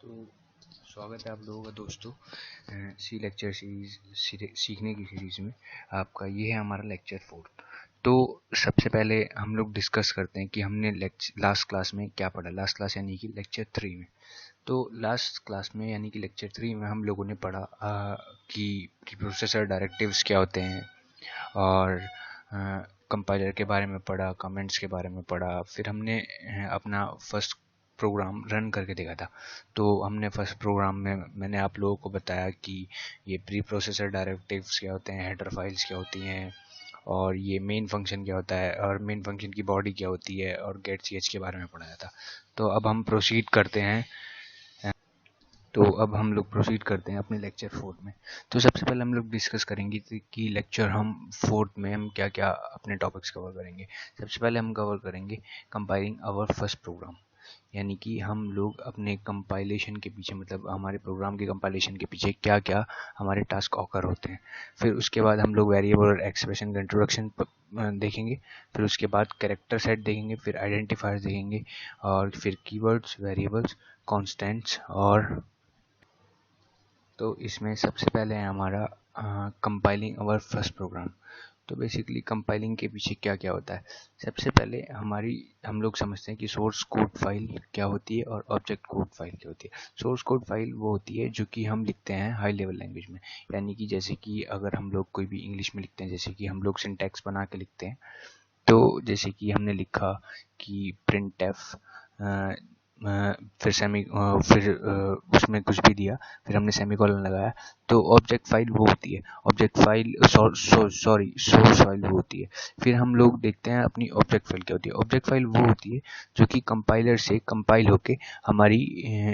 तो स्वागत है आप लोगों का दोस्तों सी लेक्चर सीरीज सीखने की सीरीज में। आपका ये है हमारा लेक्चर 4। तो सबसे पहले हम लोग डिस्कस करते हैं कि हमने लास्ट क्लास में क्या पढ़ा। लास्ट क्लास यानी कि लेक्चर 3 में। तो लास्ट क्लास में यानी कि लेक्चर 3 में हम लोगों ने पढ़ा कि प्रोसेसर डायरेक्टिव्स क्या होते हैं, और कंपाइलर के बारे में पढ़ा, कमेंट्स के बारे में पढ़ा। फिर हमने अपना फर्स्ट प्रोग्राम रन करके देखा था। तो हमने फर्स्ट प्रोग्राम में मैंने आप लोगों को बताया कि ये प्री प्रोसेसर डायरेक्टिव्स क्या होते हैं, हेडर फाइल्स क्या होती हैं, और ये मेन फंक्शन क्या होता है, और मेन फंक्शन की बॉडी क्या होती है, और गेट ch के बारे में पढ़ाया था। तो अब हम प्रोसीड करते हैं अपने लेक्चर 4 में। तो सबसे पहले हम लोग डिस्कस करेंगे कि लेक्चर हम 4 में हम क्या क्या अपने टॉपिक्स कवर करेंगे। सबसे पहले हम कवर करेंगे कंपाइलिंग आवर फर्स्ट प्रोग्राम, यानी कि हम लोग अपने कंपाइलेशन के पीछे, मतलब हमारे प्रोग्राम के कंपाइलेशन के पीछे क्या क्या हमारे टास्क ऑकर होते हैं। फिर उसके बाद हम लोग वेरिएबल और एक्सप्रेशन का इंट्रोडक्शन देखेंगे। फिर उसके बाद कैरेक्टर सेट देखेंगे, फिर आइडेंटिफायर्स देखेंगे, और फिर कीवर्ड्स, वेरिएबल्स, कॉन्स्टेंट्स। और तो इसमें सबसे पहले है हमारा कंपाइलिंग आवर फर्स्ट प्रोग्राम। तो बेसिकली कंपाइलिंग के पीछे क्या क्या होता है। सबसे पहले हम लोग समझते हैं कि सोर्स कोड फाइल क्या होती है और ऑब्जेक्ट कोड फाइल क्या होती है। सोर्स कोड फाइल वो होती है जो कि हम लिखते हैं हाई लेवल लैंग्वेज में, यानी कि जैसे कि अगर हम लोग कोई भी इंग्लिश में लिखते हैं, जैसे कि हम लोग सिंटैक्स बना के लिखते हैं। तो जैसे कि हमने लिखा कि प्रिंट एफ, फिर उसमें कुछ भी दिया, फिर हमने सेमीकोलन लगाया। तो ऑब्जेक्ट फाइल वो होती है, ऑब्जेक्ट फाइल सोर्स फाइल वो होती है। फिर हम लोग देखते हैं अपनी ऑब्जेक्ट फाइल क्या होती है। ऑब्जेक्ट फाइल वो होती है जो कि कंपाइलर से कंपाइल होके हमारी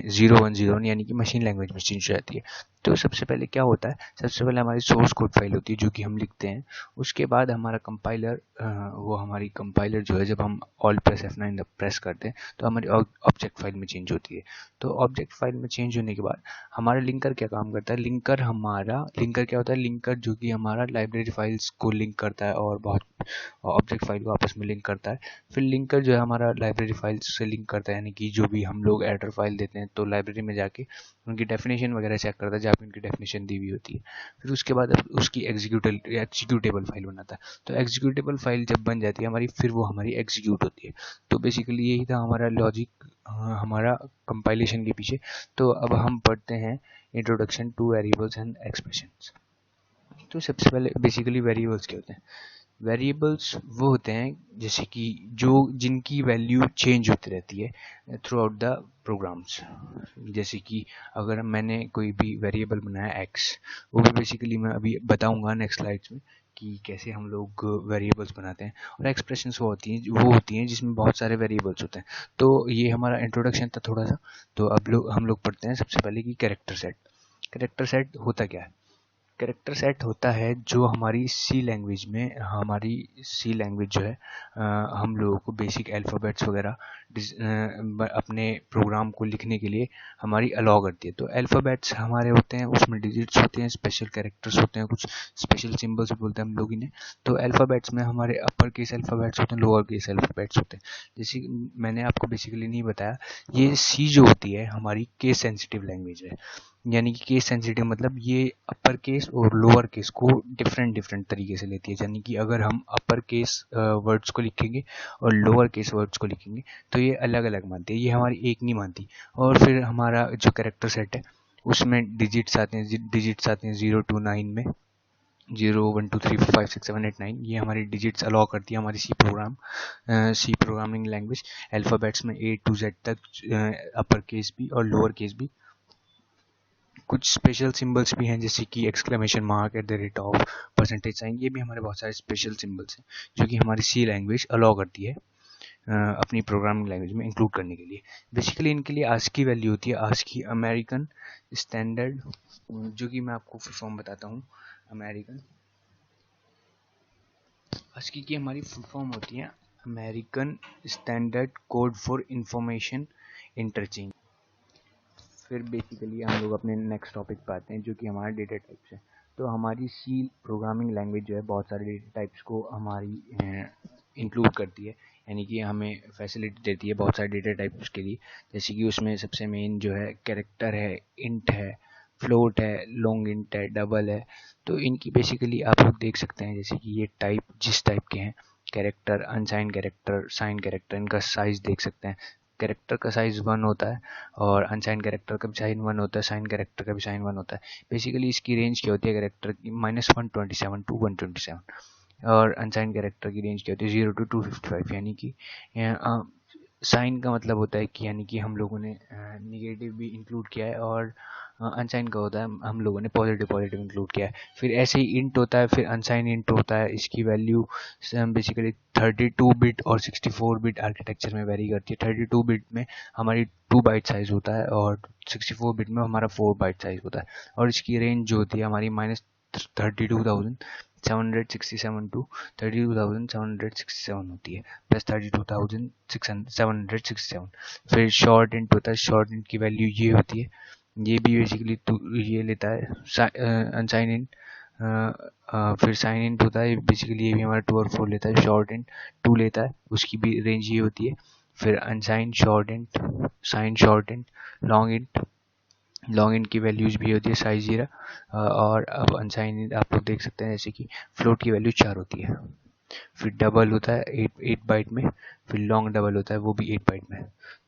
0101 यानी कि मशीन लैंग्वेज में चेंज हो जाती है। तो सबसे पहले क्या होता है, सबसे पहले हमारी सोर्स कोड फाइल होती है जो कि हम लिखते हैं। उसके बाद हमारा कंपाइलर, वो हमारी कंपाइलर जो है, जब हम ऑल प्रेस F9 प्रेस करते हैं तो हमारी ऑब्जेक्ट फाइल में चेंज होती है। तो ऑब्जेक्ट फाइल में चेंज होने के बाद हमारा लिंकर क्या काम करता है। लिंकर क्या होता है, लिंकर जो कि हमारा लाइब्रेरी फाइल्स को लिंक करता है और बहुत ऑब्जेक्ट फाइल को आपस में लिंक करता है। फिर लिंकर जो है हमारा लाइब्रेरी फाइल्स से लिंक करता है, यानी कि जो भी हम लोग एडर फाइल देते हैं तो लाइब्रेरी में जाके उनकी डेफिनेशन वगैरह चेक करता है जहाँ पे उनकी डेफिनेशन दी हुई होती है। फिर उसके बाद उसकी एग्जीक्यूटेबल फाइल बनाता है। तो एग्जीक्यूटेबल फाइल जब बन जाती है हमारी, फिर वो हमारी एग्जीक्यूट होती है। तो बेसिकली यही था हमारा लॉजिक हमारा कंपाइलेशन के पीछे। तो अब हम पढ़ते हैं introduction two variables and expressions. तो सबसे पहले बेसिकली वेरिएबल्स क्या होते हैं। वेरिएबल्स वो होते हैं जैसे कि जिनकी वैल्यू चेंज होती रहती है थ्रू आउट द प्रोग्राम्स। जैसे कि अगर मैंने कोई भी वेरिएबल बनाया x, वो भी बेसिकली मैं अभी बताऊंगा नेक्स्ट स्लाइड्स में कि कैसे हम लोग वेरिएबल्स बनाते हैं। और एक्सप्रेशंस वो होती हैं जिसमें बहुत सारे वेरिएबल्स होते हैं। तो ये हमारा इंट्रोडक्शन था थोड़ा सा। तो अब हम लोग पढ़ते हैं सबसे पहले कि कैरेक्टर सेट। कैरेक्टर सेट होता क्या है। कैरेक्टर सेट होता है जो हमारी सी लैंग्वेज जो है, हम लोगों को बेसिक अल्फ़ाबेट्स वगैरह अपने प्रोग्राम को लिखने के लिए हमारी अलाउ करती है। तो अल्फ़ाबेट्स हमारे होते हैं, उसमें डिजिट्स होते हैं, स्पेशल कैरेक्टर्स होते हैं, कुछ स्पेशल सिंबल्स बोलते हैं हम लोग इन्हें। तो अल्फ़ाबेट्स में हमारे अपर केस अल्फ़ाबेट्स होते हैं, लोअर केस अल्फ़ाबेट्स होते हैं। जैसे मैंने आपको बेसिकली नहीं बताया, ये सी जो होती है हमारी केस सेंसिटिव लैंग्वेज है। यानी कि केस सेंसिटिव मतलब ये अपर केस और लोअर केस को डिफरेंट तरीके से लेती है। यानी कि अगर हम अपर केस वर्ड्स को लिखेंगे और लोअर केस वर्ड्स को लिखेंगे तो ये अलग अलग मानती है, ये हमारी एक नहीं मानती। और फिर हमारा जो कैरेक्टर सेट है उसमें डिजिट्स आते हैं 0 to 9 में, 0 1 2 3 4 5 6 7 8 9। ये हमारी डिजिट्स अलाउ करती है हमारी सी प्रोग्रामिंग लैंग्वेज। अल्फ़ाबेट्स में A to Z तक अपर केस भी और लोअर केस भी। कुछ स्पेशल सिंबल्स भी हैं जैसे कि एक्सक्लेमेशन मार्क, @ परसेंटेज साइन। ये भी हमारे बहुत सारे स्पेशल सिंबल्स हैं जो कि हमारी सी लैंग्वेज अलाउ करती है अपनी प्रोग्रामिंग लैंग्वेज में इंक्लूड करने के लिए। बेसिकली इनके लिए आस्की वैल्यू होती है, आस्की अमेरिकन स्टैंडर्ड, जो कि मैं आपको फुल फॉर्म बताता हूँ। अमेरिकन आस्की की हमारी फुल फॉर्म होती है American standard code for information interchange. फिर बेसिकली हम लोग अपने नेक्स्ट टॉपिक पे आते हैं जो कि हमारा डेटा टाइप्स है। तो हमारी सी प्रोग्रामिंग लैंग्वेज जो है बहुत सारे डेटा टाइप्स को हमारी इंक्लूड करती है। यानी कि हमें फैसिलिटी देती है बहुत सारे डेटा टाइप्स के लिए। जैसे कि उसमें सबसे मेन जो है कैरेक्टर है, इंट है, फ्लोट है, लॉन्ग इंट है, डबल है। तो इनकी बेसिकली आप लोग देख सकते हैं जैसे कि ये टाइप जिस टाइप के हैं, character, unsigned character, signed character, इनका साइज देख सकते हैं। कैरेक्टर का साइज 1 होता है और अनसाइन कैरेक्टर का भी साइन 1 होता है, साइन कैरेक्टर का भी साइन 1 होता है। बेसिकली इसकी रेंज क्या होती है कैरेक्टर की, -127 टू 127, और अनसाइन कैरेक्टर की रेंज क्या होती है 0 to 255। यानी कि साइन का मतलब होता है कि यानी कि हम लोगों ने निगेटिव भी इंक्लूड किया है, और अनसाइन का होता है हम लोगों ने पॉजिटिव इंक्लूड किया है। फिर ऐसे ही इंट होता है, फिर अनसाइन इंट होता है। इसकी वैल्यू बेसिकली 32 बिट और 64 बिट आर्किटेक्चर में वेरी करती है। 32 बिट में हमारी 2 बाइट साइज होता है और 64 बिट में हमारा 4 बाइट साइज होता है। और इसकी रेंज जो होती है हमारी -32,767 टू 32,767 होती है, प्लस 32,767। फिर शॉर्ट इंट होता है, शॉर्ट इंट की वैल्यू ये होती है, ये भी बेसिकली ये लेता है अनसाइन इंट। फिर साइन इंट होता है, बेसिकली ये भी हमारा 2 और 4 लेता है। शॉर्ट इंट 2 लेता है, उसकी भी रेंज ये होती है। फिर unsigned short int, signed short int, long int, long int की वैल्यूज भी होती है साइज 0। और अब अनसाइन इंट आप लोग देख सकते हैं जैसे कि फ्लोट की वैल्यू 4 होती है। फिर डबल होता है 8 बाइट में, फिर लॉन्ग डबल होता है वो भी 8 बाइट में।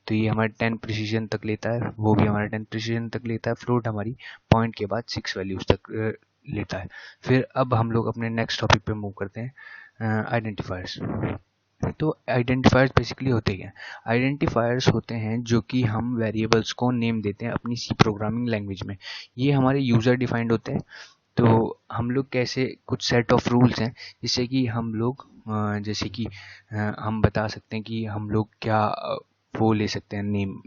तो ये हमारे 10 प्रिसीजन तक लेता है, वो भी हमारा 10 प्रिसीजन तक लेता है। फ्लोट हमारी पॉइंट के बाद 6 वैल्यूज तक लेता है। फिर अब हम लोग अपने नेक्स्ट टॉपिक पे मूव करते हैं, आइडेंटिफायर्स। तो आइडेंटिफायर्स बेसिकली होते क्या हैं? आइडेंटिफायर्स होते हैं जो कि हम वेरिएबल्स को नेम देते हैं अपनी सी प्रोग्रामिंग लैंग्वेज में। ये हमारे यूज़र डिफाइंड होते हैं। तो हम लोग कैसे, कुछ सेट ऑफ रूल्स हैं जिससे कि हम लोग जैसे कि हम बता सकते हैं कि हम लोग क्या वो ले सकते हैं नेम।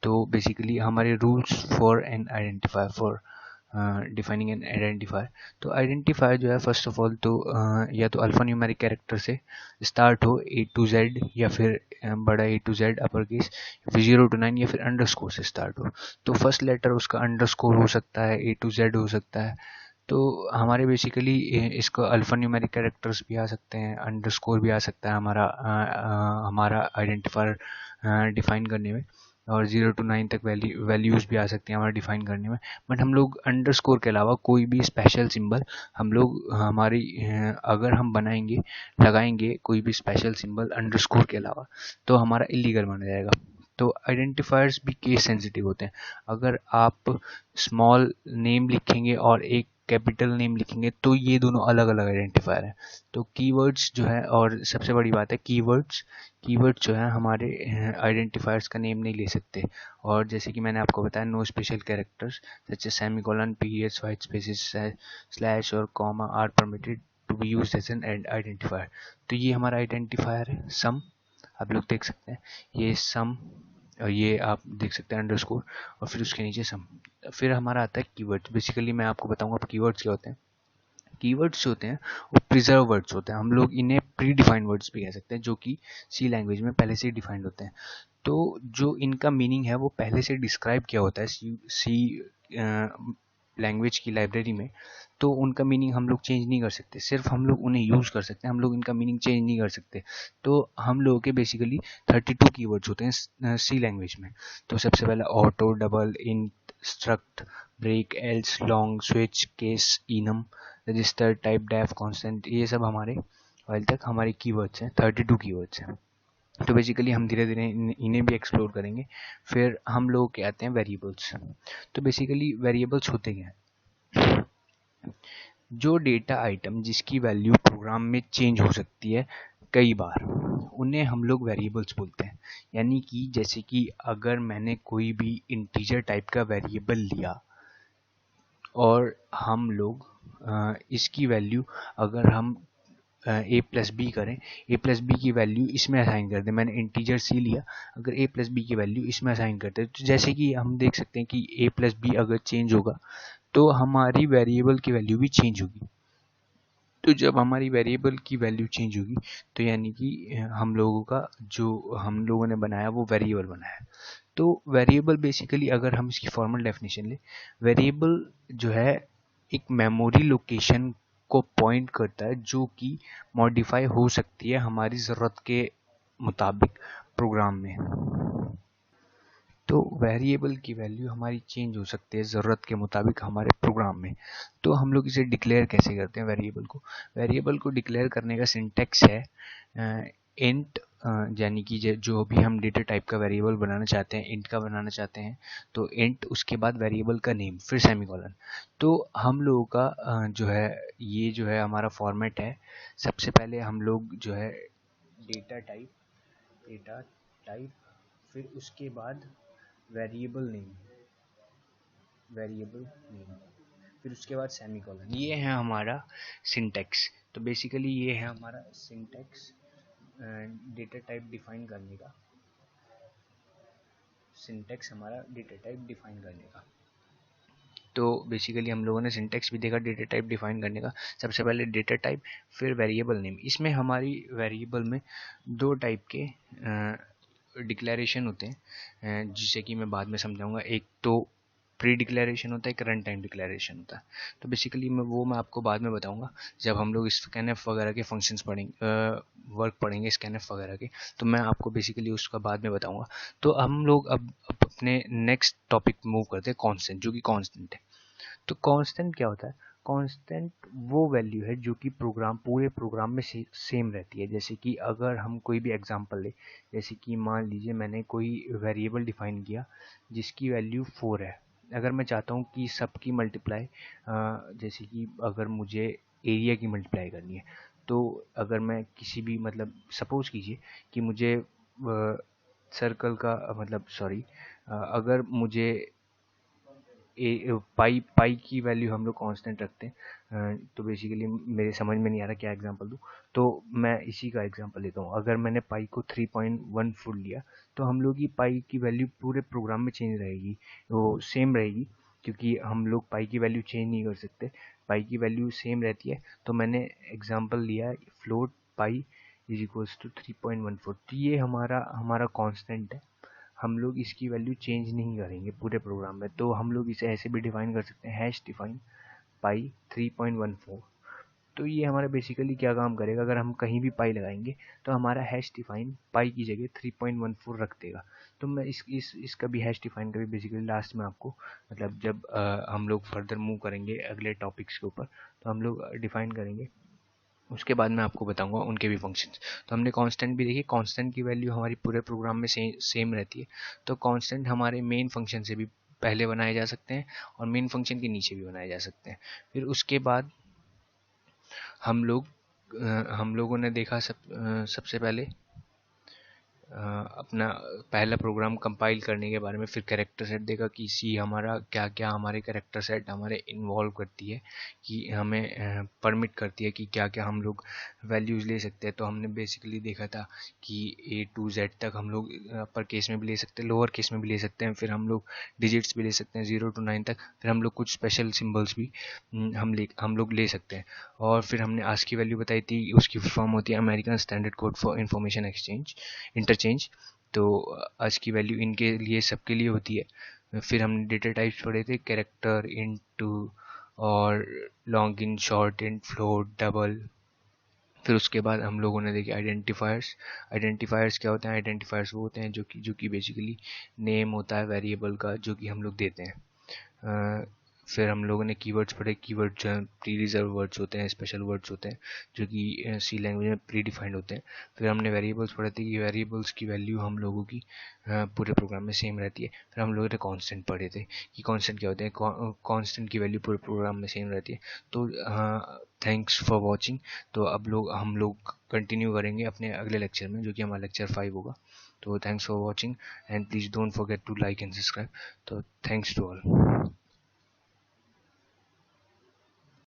तो बेसिकली हमारे rules for an identifier, for defining N identifier. तो आइडेंटिफायर जो है फर्स्ट ऑफ ऑल तो या तो अल्फा न्यूमेरिक कैरेक्टर से स्टार्ट हो, A to Z, या फिर बड़ा A to Z upper case, फिर 0 to 9, या फिर अंडरस्कोर से स्टार्ट हो। तो फर्स्ट लेटर उसका अंडरस्कोर हो सकता है, A to Z हो सकता है। तो हमारे बेसिकली इसको अल्फा न्यूमेरिक कैरेक्टर्स भी आ सकते हैं, अंडरस्कोर भी आ सकता है हमारा आइडेंटिफायर डिफाइन करने में, और 0 to 9 तक वैल्यूज़ भी आ सकती हैं हमारा डिफाइन करने में। बट हम लोग अंडरस्कोर के अलावा कोई भी स्पेशल सिंबल हम लोग हमारी अगर हम लगाएंगे कोई भी स्पेशल सिंबल अंडरस्कोर के अलावा, तो हमारा इलीगल माना जाएगा। तो आइडेंटिफायर्स भी केस सेंसिटिव होते हैं। अगर आप स्मॉल नेम लिखेंगे और एक कैपिटल नेम लिखेंगे तो ये दोनों अलग अलग आइडेंटिफायर हैं। तो कीवर्ड्स जो है, और सबसे बड़ी बात है कीवर्ड्स जो है हमारे आइडेंटिफायर्स का नेम नहीं ले सकते। और जैसे कि मैंने आपको बताया, no special characters such as semicolon, periods, white spaces, slash और comma are permitted to be used as an identifier. तो ये हमारा आइडेंटिफायर है सम, आप लोग देख सकते हैं ये सम, और ये आप देख सकते हैं अंडरस्कोर, और फिर उसके नीचे सम। फिर हमारा आता है कीवर्ड्स। बेसिकली मैं आपको बताऊंगा कीवर्ड्स क्या होते हैं। कीवर्ड्स जो होते हैं वो प्रिजर्व वर्ड्स होते हैं, हम लोग इन्हें प्री डिफाइंड वर्ड्स भी कह सकते हैं, जो कि सी लैंग्वेज में पहले से ही डिफाइंड होते हैं। तो जो इनका मीनिंग है वो पहले से डिस्क्राइब किया होता है सी लैंग्वेज की लाइब्रेरी में। तो उनका मीनिंग हम लोग चेंज नहीं कर सकते, सिर्फ हम लोग उन्हें यूज़ कर सकते हैं, हम लोग इनका मीनिंग चेंज नहीं कर सकते। तो हम लोगों के बेसिकली 32 कीवर्ड्स होते हैं सी लैंग्वेज में। तो सबसे पहला auto, double, int, struct, break, else, long, switch, case, enum, register, typedef, constant, ये सब हमारे अभी तक हमारे कीवर्ड्स हैं, 32 कीवर्ड्स हैं। तो बेसिकली हम धीरे धीरे इन्हें भी एक्सप्लोर करेंगे। फिर हम लोग क्या आते हैं वेरिएबल्स। तो बेसिकली वेरिएबल्स होते क्या हैं? जो डेटा आइटम जिसकी वैल्यू प्रोग्राम में चेंज हो सकती है कई बार, उन्हें हम लोग वेरिएबल्स बोलते हैं। यानी कि जैसे कि अगर मैंने कोई भी इंटीजर टाइप का वेरिएबल लिया और हम लोग इसकी वैल्यू अगर हम a प्लस बी करें, a प्लस बी की वैल्यू इसमें असाइन कर दें। मैंने इंटीजर c लिया, अगर a प्लस बी की वैल्यू इसमें असाइन करते हैं, तो जैसे कि हम देख सकते हैं कि a प्लस बी अगर चेंज होगा तो हमारी वेरिएबल की वैल्यू भी चेंज होगी। तो जब हमारी वेरिएबल की वैल्यू चेंज होगी तो यानी कि हम लोगों का जो हम लोगों ने बनाया वो वेरिएबल बनाया। तो वेरिएबल बेसिकली अगर हम इसकी फॉर्मल डेफिनेशन लें, वेरिएबल जो है एक मेमोरी लोकेशन को पॉइंट करता है जो कि मॉडिफाई हो सकती है हमारी ज़रूरत के मुताबिक प्रोग्राम में। तो वेरिएबल की वैल्यू हमारी चेंज हो सकती है ज़रूरत के मुताबिक हमारे प्रोग्राम में। तो हम लोग इसे डिक्लेयर कैसे करते हैं वेरिएबल को डिक्लेयर करने का सिंटैक्स है इंट, यानी कि जो भी हम डेटा टाइप का वेरिएबल बनाना चाहते हैं, इंट का बनाना चाहते हैं, तो इंट, उसके बाद वेरिएबल का नेम, फिर सेमीकोलन। तो हम लोगों का जो है ये जो है हमारा फॉर्मेट है। सबसे पहले हम लोग जो है डेटा टाइप, फिर उसके बाद वेरिएबल नेम, फिर उसके बाद सेमीकोलन। ये है हमारा सिंटैक्स। तो बेसिकली ये है हमारा सिंटैक्स डेटा टाइप डिफाइन करने का, तो बेसिकली हम लोगों ने सिंटैक्स भी देखा डेटा टाइप डिफाइन करने का। सबसे पहले डेटा टाइप, फिर वेरिएबल नेम। इसमें हमारी वेरिएबल में दो टाइप के डिक्लेरेशन होते हैं, जिसे कि मैं बाद में समझाऊंगा। एक तो प्री डिक्लेरेशन होता है, एक रन टाइम डिक्लेरेशन होता है। तो बेसिकली मैं आपको बाद में बताऊंगा जब हम लोग स्कैनएफ वगैरह के फंक्शंस पढ़ेंगे, वर्क पढ़ेंगे स्कैनएफ वगैरह के, तो मैं आपको बेसिकली उसका बाद में बताऊंगा। तो हम लोग अब अपने नेक्स्ट टॉपिक मूव करते हैं, कांस्टेंट, जो कि कांस्टेंट है। तो कांस्टेंट क्या होता है? कांस्टेंट वो वैल्यू है जो कि पूरे प्रोग्राम में सेम रहती है। जैसे कि अगर हम कोई भी एग्जांपल ले, जैसे कि मान लीजिए मैंने कोई वेरिएबल डिफाइन किया जिसकी वैल्यू 4 है। अगर मैं चाहता हूँ कि सबकी मल्टीप्लाई, जैसे कि अगर मुझे एरिया की मल्टीप्लाई करनी है, तो अगर मैं किसी भी मतलब सपोज कीजिए कि मुझे सर्कल का अगर मुझे पाई की वैल्यू हम लोग कांस्टेंट रखते हैं, तो बेसिकली मेरे समझ में नहीं आ रहा क्या एग्जांपल दूं, तो मैं इसी का एग्जांपल लेता हूं। अगर मैंने पाई को 3.14 लिया, तो हम लोग की पाई की वैल्यू पूरे प्रोग्राम में चेंज रहेगी, वो सेम रहेगी, क्योंकि हम लोग पाई की वैल्यू चेंज नहीं कर सकते, पाई की वैल्यू सेम रहती है। तो मैंने एग्जांपल लिया float pi is equals to 3.14। तो ये हमारा कांस्टेंट है, हम लोग इसकी वैल्यू चेंज नहीं करेंगे पूरे प्रोग्राम में। तो हम लोग इसे ऐसे भी डिफाइन कर सकते हैं, हैश डिफाइन पाई 3.14। तो ये हमारा बेसिकली क्या काम करेगा, अगर हम कहीं भी पाई लगाएंगे तो हमारा हैश डिफाइन पाई की जगह 3.14 रख देगा। तो मैं इसका भी हैश डिफाइन का भी बेसिकली लास्ट में आपको, मतलब जब हम लोग फर्दर मूव करेंगे अगले टॉपिक्स के ऊपर, तो हम लोग डिफाइन करेंगे, उसके बाद मैं आपको बताऊंगा उनके भी फंक्शंस। तो हमने कांस्टेंट भी देखी, कांस्टेंट की वैल्यू हमारी पूरे प्रोग्राम में सेम रहती है। तो कांस्टेंट हमारे मेन फंक्शन से भी पहले बनाए जा सकते हैं और मेन फंक्शन के नीचे भी बनाए जा सकते हैं। फिर उसके बाद हम लोगों ने देखा सबसे पहले अपना पहला प्रोग्राम कंपाइल करने के बारे में, फिर कैरेक्टर सेट देखा कि सी हमारा क्या क्या हमारे कैरेक्टर सेट हमारे इन्वॉल्व करती है, कि हमें परमिट करती है कि क्या क्या हम लोग वैल्यूज़ ले सकते हैं। तो हमने बेसिकली देखा था कि A to Z तक हम लोग अपर केस में भी ले सकते हैं, लोअर केस में भी ले सकते हैं, फिर हम लोग डिजिट्स भी ले सकते हैं 0 to 9 तक, फिर हम लोग कुछ स्पेशल सिम्बल्स भी हम लोग ले सकते हैं। और फिर हमने आज की वैल्यू बताई थी, उसकी फॉर्म होती है American standard code for information interchange. तो आज की वैल्यू इनके लिए सबके लिए होती है। फिर हमने डेटा टाइप्स पढ़े थे, कैरेक्टर, इंट और लॉन्ग इन, शॉर्ट इन, फ्लोट, डबल। फिर उसके बाद हम लोगों ने देखे आइडेंटिफायर्स क्या होते हैं? आइडेंटिफायर्स वो होते हैं जो कि बेसिकली नेम होता है वेरिएबल का, जो कि हम लोग देते हैं। फिर हम लोगों ने कीवर्ड्स पढ़े, कीवर्ड जो प्री रिजर्व वर्ड्स होते हैं, स्पेशल वर्ड्स होते हैं, जो कि सी लैंग्वेज में प्री डिफाइंड होते हैं। फिर हमने वेरिएबल्स पढ़े थे कि वेरिएबल्स की वैल्यू हम लोगों की पूरे प्रोग्राम में सेम रहती है। फिर हम लोगों ने कांस्टेंट पढ़े थे कि कांस्टेंट क्या होते हैं, कांस्टेंट की वैल्यू पूरे प्रोग्राम में सेम रहती है। तो थैंक्स फॉर वॉचिंग। तो अब हम लोग कंटिन्यू करेंगे अपने अगले लेक्चर में, जो कि हमारा लेक्चर 5 होगा। तो thanks for watching and please don't forget to like and subscribe. तो थैंक्स टू ऑल।